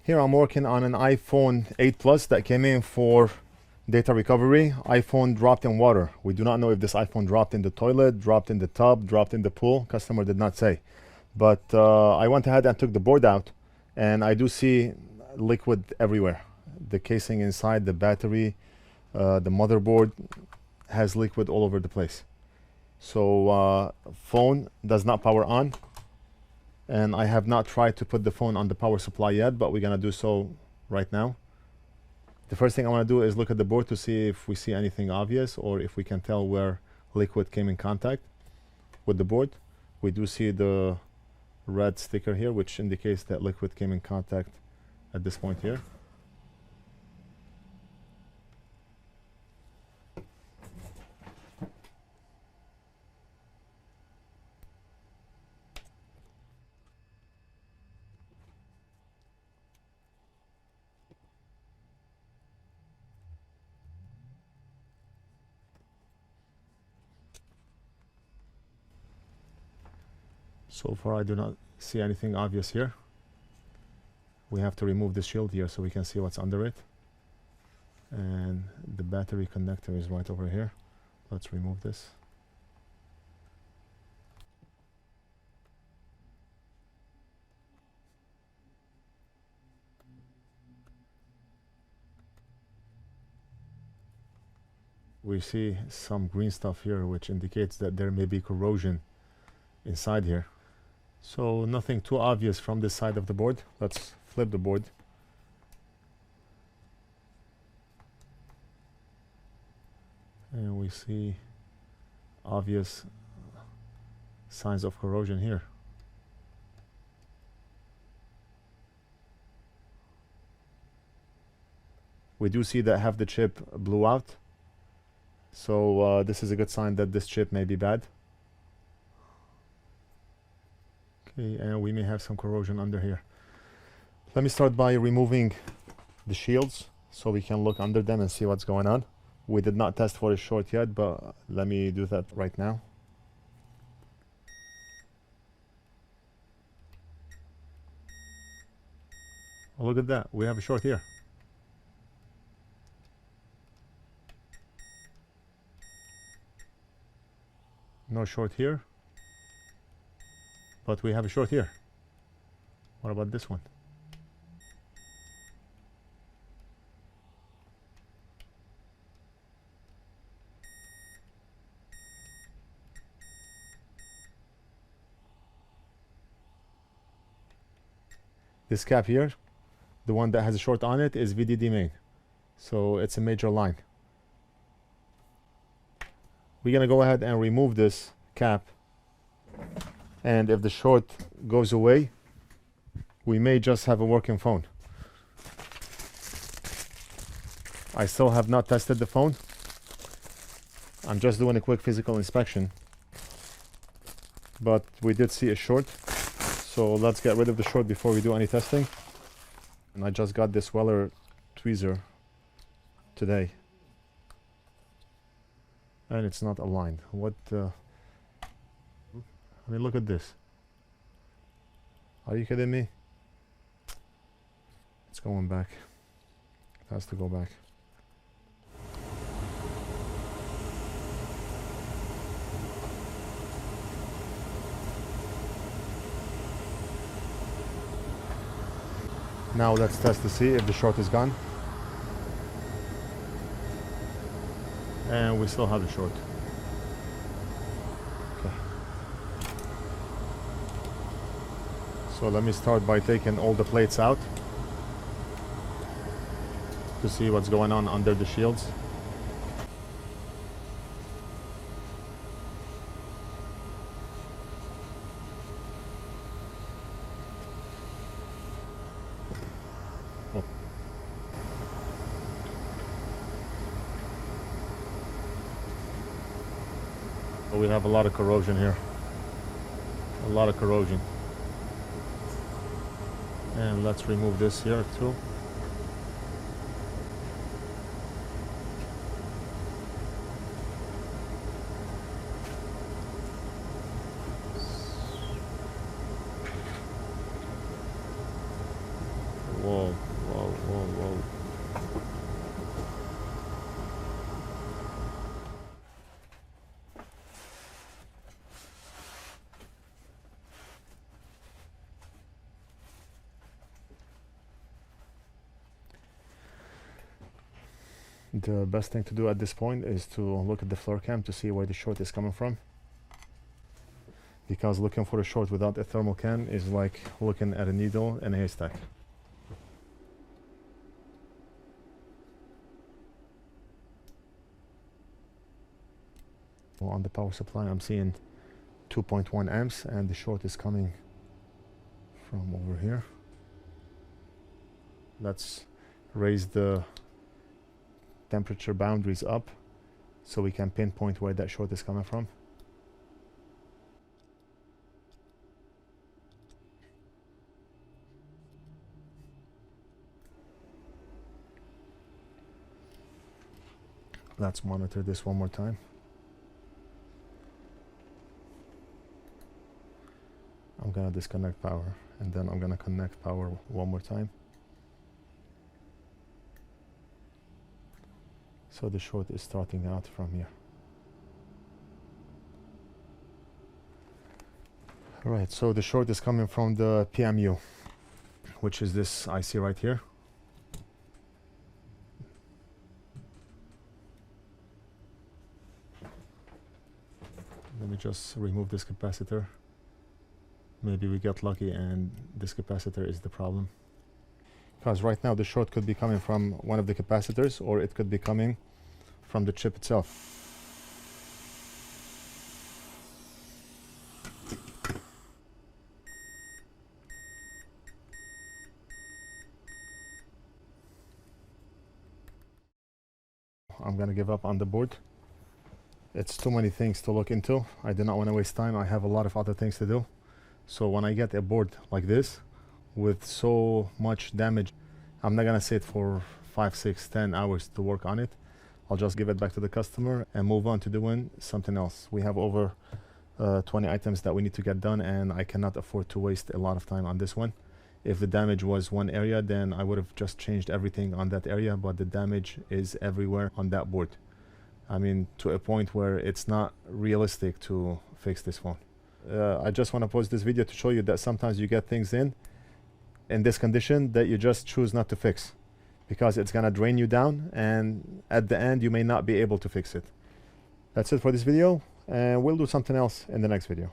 Here I'm working on an iPhone 8 Plus that came in for data recovery. iPhone dropped in water. We do not know if this iPhone dropped in the toilet, dropped in the tub, dropped in the pool. Customer did not say. But I went ahead and took the board out, and I do see liquid everywhere. The casing inside, the battery, the motherboard has liquid all over the place. So phone does not power on, and I have not tried to put the phone on the power supply yet, but we're gonna do so right now. The first thing I want to do is look at the board to see if we see anything obvious or if we can tell where liquid came in contact with the board. We do see the red sticker here, which indicates that liquid came in contact at this point here. So far I do not see anything obvious here. We have to remove the shield here so we can see what's under it. And the battery connector is right over here. Let's remove this. We see some green stuff here, which indicates that there may be corrosion inside here. So nothing too obvious from this side of the board. Let's flip the board. And we see obvious signs of corrosion here. We do see that half the chip blew out. So this is a good sign that this chip may be bad. Okay, and we may have some corrosion under here. Let me start by removing the shields so we can look under them and see what's going on. We did not test for a short yet, but let me do that right now. Oh, look at that, we have a short here. No short here, but we have a short here. What about this one? This cap here, the one that has a short on it, is VDD main, so it's a major line. We're gonna go ahead and remove this cap, and if the short goes away, we may just have a working phone. I still have not tested the phone. I'm just doing a quick physical inspection, but we did see a short, so let's get rid of the short before we do any testing. And I just got this Weller tweezer today, and it's not aligned. What I mean, look at this. Are you kidding me? It's going back. It has to go back. Now let's test to see if the short is gone. And we still have the short. Okay. So let me start by taking all the plates out to see what's going on under the shields. Oh. So we have a lot of corrosion here. A lot of corrosion. And let's remove this here too. Whoa. The best thing to do at this point is to look at the floor cam to see where the short is coming from, because looking for a short without a thermal can is like looking at a needle in a haystack. Well, on the power supply I'm seeing 2.1 amps and the short is coming from over here. Let's raise the temperature boundaries up so we can pinpoint where that short is coming from. Let's monitor this one more time. I'm gonna disconnect power and then I'm gonna connect power one more time. So the short is starting out from here. Right, so the short is coming from the PMU, which is this IC right here. Let me just remove this capacitor. Maybe we get lucky and this capacitor is the problem. Because right now the short could be coming from one of the capacitors or it could be coming from the chip itself. I'm gonna give up on the board. It's too many things to look into. I do not want to waste time. I have a lot of other things to do. So when I get a board like this with so much damage, I'm not gonna sit for 5, 6, 10 hours to work on it. I'll just give it back to the customer and move on to doing something else. We have over 20 items that we need to get done and I cannot afford to waste a lot of time on this one. If the damage was one area, then I would have just changed everything on that area, but the damage is everywhere on that board. I mean, to a point where it's not realistic to fix this phone. I just want to post this video to show you that sometimes you get things in this condition that you just choose not to fix, because it's gonna drain you down and at the end you may not be able to fix it. That's it for this video and we'll do something else in the next video.